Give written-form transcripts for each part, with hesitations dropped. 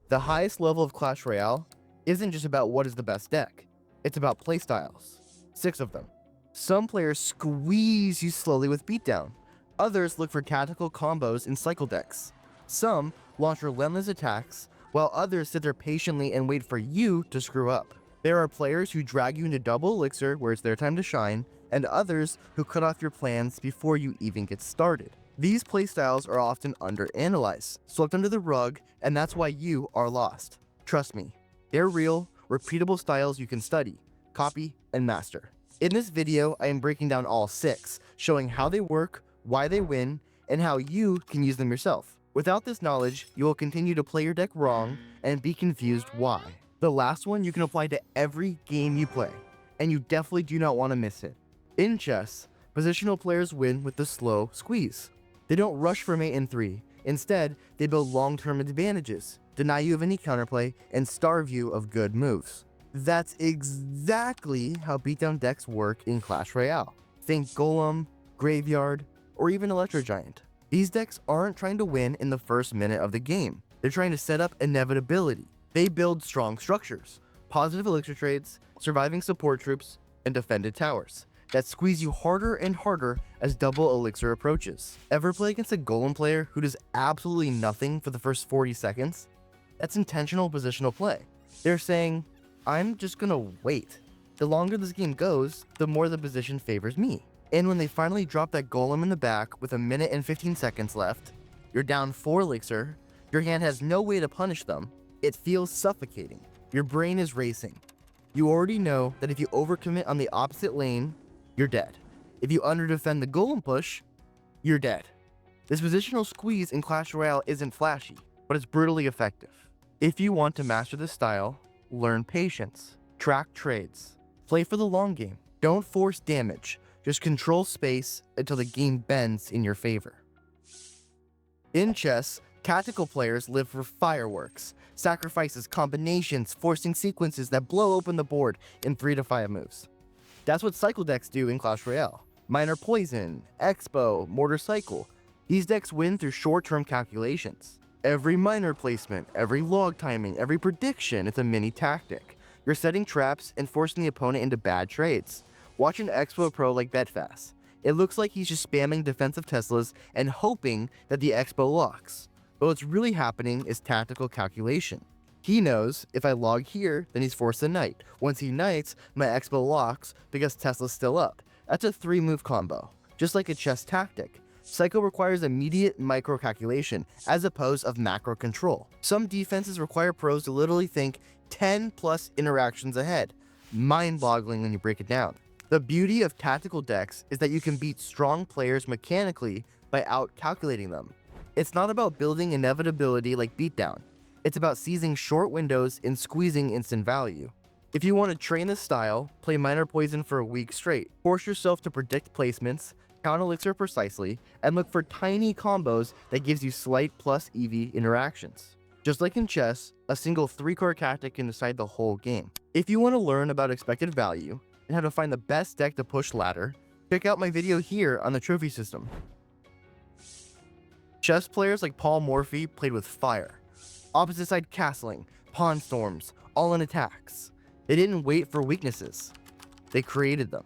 The highest level of Clash Royale isn't just about what is the best deck, it's about playstyles. 6 of them. Some players squeeze you slowly with beatdown. Others look for tactical combos in cycle decks. Some launch relentless attacks, while others sit there patiently and wait for you to screw up. There are players who drag you into double elixir where it's their time to shine, and others who cut off your plans before you even get started. These playstyles are often underanalyzed, swept under the rug, and that's why you are lost. Trust me, they're real, repeatable styles you can study, copy, and master. In this video, I am breaking down all 6, showing how they work, why they win, and how you can use them yourself. Without this knowledge, you will continue to play your deck wrong and be confused why. The last one you can apply to every game you play, and you definitely do not want to miss it. In chess, positional players win with the slow squeeze. They don't rush for mate in 3. Instead, they build long-term advantages, deny you of any counterplay, and starve you of good moves. That's exactly how beatdown decks work in Clash Royale. Think Golem, Graveyard, or even Electro Giant. These decks aren't trying to win in the first minute of the game. They're trying to set up inevitability. They build strong structures, positive elixir trades, surviving support troops, and defended towers that squeeze you harder and harder as double elixir approaches. Ever play against a golem player who does absolutely nothing for the first 40 seconds? That's intentional positional play. They're saying, I'm just gonna wait. The longer this game goes, the more the position favors me. And when they finally drop that golem in the back with 1 minute and 15 seconds left, you're down 4 elixir, your hand has no way to punish them, it feels suffocating. Your brain is racing. You already know that if you overcommit on the opposite lane, you're dead. If you underdefend the golem push, you're dead. This positional squeeze in Clash Royale isn't flashy, but it's brutally effective. If you want to master this style, learn patience, track trades, play for the long game. Don't force damage, just control space until the game bends in your favor. In chess, tactical players live for fireworks, sacrifices, combinations, forcing sequences that blow open the board in 3 to 5 moves. That's what cycle decks do in Clash Royale. Minor Poison, Expo, Mortar Cycle. These decks win through short-term calculations. Every minor placement, every log timing, every prediction, it's a mini tactic. You're setting traps and forcing the opponent into bad trades. Watch an Expo pro like Betfast. It looks like he's just spamming defensive Teslas and hoping that the Expo locks. But what's really happening is tactical calculation. He knows if I log here, then he's forced a knight. Once he knights, my Expo locks because Tesla's still up. That's a 3-move combo. Just like a chess tactic, Psycho requires immediate micro calculation as opposed of macro control. Some defenses require pros to literally think 10 plus interactions ahead. Mind-boggling when you break it down. The beauty of tactical decks is that you can beat strong players mechanically by out-calculating them. It's not about building inevitability like beatdown. It's about seizing short windows and squeezing instant value. If you want to train this style, play Minor Poison for a week straight. Force yourself to predict placements, count elixir precisely, and look for tiny combos that gives you slight plus EV interactions. Just like in chess, a single 3-card tactic can decide the whole game. If you want to learn about expected value and how to find the best deck to push ladder, check out my video here on the trophy system. Chess players like Paul Morphy played with fire. Opposite side castling, pawn storms, all-in attacks. They didn't wait for weaknesses. They created them.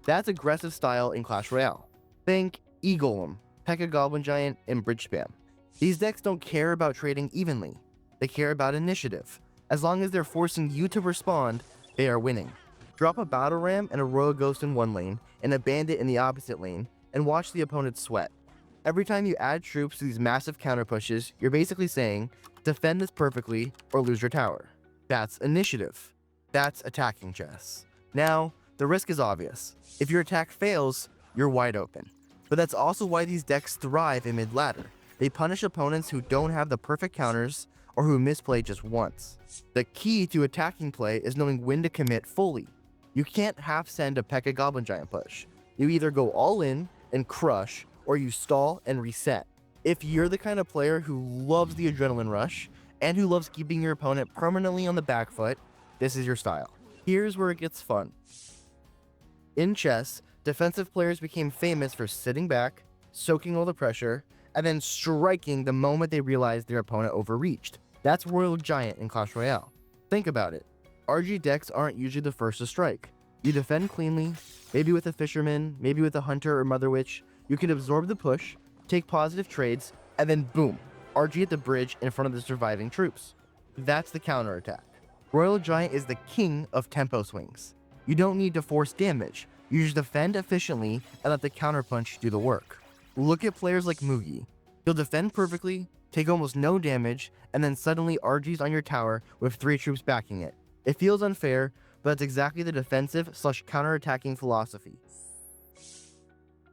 That's aggressive style in Clash Royale. Think E-Golem, P.E.K.K.A Goblin Giant, and bridgespam. These decks don't care about trading evenly. They care about initiative. As long as they're forcing you to respond, they are winning. Drop a Battle Ram and a Royal Ghost in one lane, and a Bandit in the opposite lane, and watch the opponent sweat. Every time you add troops to these massive counter pushes, you're basically saying, defend this perfectly or lose your tower. That's initiative. That's attacking chess. Now, the risk is obvious. If your attack fails, you're wide open. But that's also why these decks thrive in mid-ladder. They punish opponents who don't have the perfect counters or who misplay just once. The key to attacking play is knowing when to commit fully. You can't half-send a P.E.K.K.A Goblin Giant push. You either go all in and crush, or you stall and reset. If you're the kind of player who loves the adrenaline rush, and who loves keeping your opponent permanently on the back foot, this is your style. Here's where it gets fun. In chess, defensive players became famous for sitting back, soaking all the pressure, and then striking the moment they realized their opponent overreached. That's Royal Giant in Clash Royale. Think about it. RG decks aren't usually the first to strike. You defend cleanly, maybe with a Fisherman, maybe with a Hunter or Mother Witch. You can absorb the push, take positive trades, and then boom, RG at the bridge in front of the surviving troops. That's the counterattack. Royal Giant is the king of tempo swings. You don't need to force damage. You just defend efficiently and let the counterpunch do the work. Look at players like Mugi. He'll defend perfectly, take almost no damage, and then suddenly RG's on your tower with 3 troops backing it. It feels unfair, but that's exactly the defensive/counterattacking philosophy.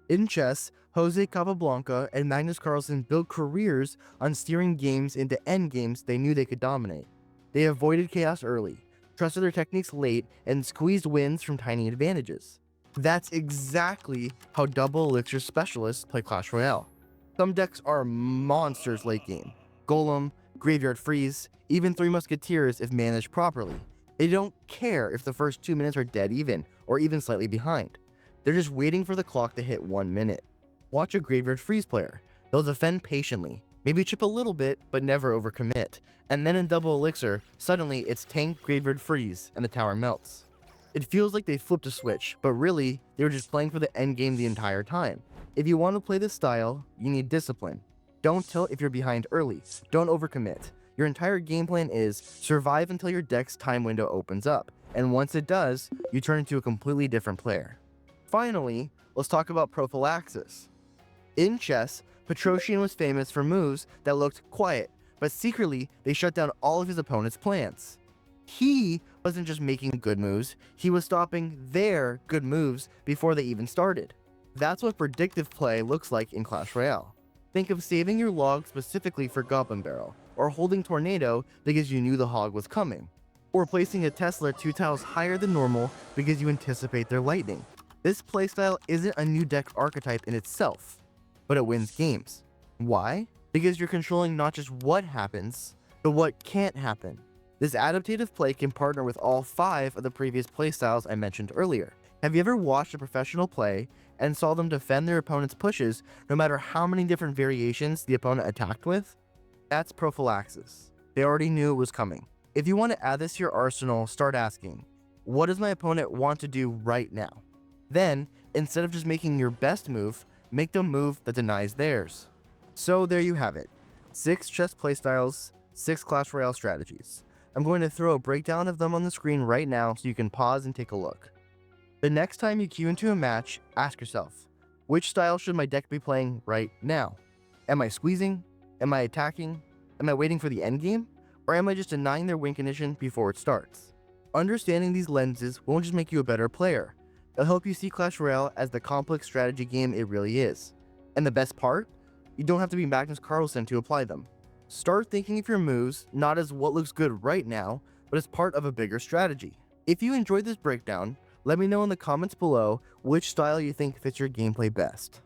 In chess, Jose Capablanca and Magnus Carlsen built careers on steering games into endgames they knew they could dominate. They avoided chaos early, trusted their techniques late, and squeezed wins from tiny advantages. That's exactly how double elixir specialists play Clash Royale. Some decks are monsters late game. Golem, Graveyard Freeze, even 3 Musketeers if managed properly. They don't care if the first 2 minutes are dead even, or even slightly behind. They're just waiting for the clock to hit 1 minute. Watch a Graveyard Freeze player. They'll defend patiently, maybe chip a little bit, but never overcommit. And then in double elixir, suddenly it's tank Graveyard Freeze and the tower melts. It feels like they flipped a switch, but really, they were just playing for the endgame the entire time. If you want to play this style, you need discipline. Don't tilt if you're behind early. Don't overcommit. Your entire game plan is survive until your deck's time window opens up, and once it does, you turn into a completely different player. Finally, let's talk about prophylaxis. In chess, Petrosian was famous for moves that looked quiet, but secretly they shut down all of his opponent's plans. He wasn't just making good moves, he was stopping their good moves before they even started. That's what predictive play looks like in Clash Royale. Think of saving your log specifically for Goblin Barrel, or holding Tornado because you knew the hog was coming, or placing a Tesla 2 tiles higher than normal because you anticipate their lightning. This playstyle isn't a new deck archetype in itself, but it wins games. Why? Because you're controlling not just what happens, but what can't happen. This adaptive play can partner with all 5 of the previous playstyles I mentioned earlier. Have you ever watched a professional play and saw them defend their opponent's pushes no matter how many different variations the opponent attacked with? That's prophylaxis. They already knew it was coming. If you want to add this to your arsenal, start asking, what does my opponent want to do right now? Then, instead of just making your best move, make the move that denies theirs. So there you have it. 6 chess playstyles, 6 Clash Royale strategies. I'm going to throw a breakdown of them on the screen right now so you can pause and take a look. The next time you queue into a match, ask yourself, which style should my deck be playing right now? Am I squeezing? Am I attacking? Am I waiting for the endgame? Or am I just denying their win condition before it starts? Understanding these lenses won't just make you a better player. It'll help you see Clash Royale as the complex strategy game it really is. And the best part? You don't have to be Magnus Carlsen to apply them. Start thinking of your moves not as what looks good right now, but as part of a bigger strategy. If you enjoyed this breakdown, let me know in the comments below which style you think fits your gameplay best.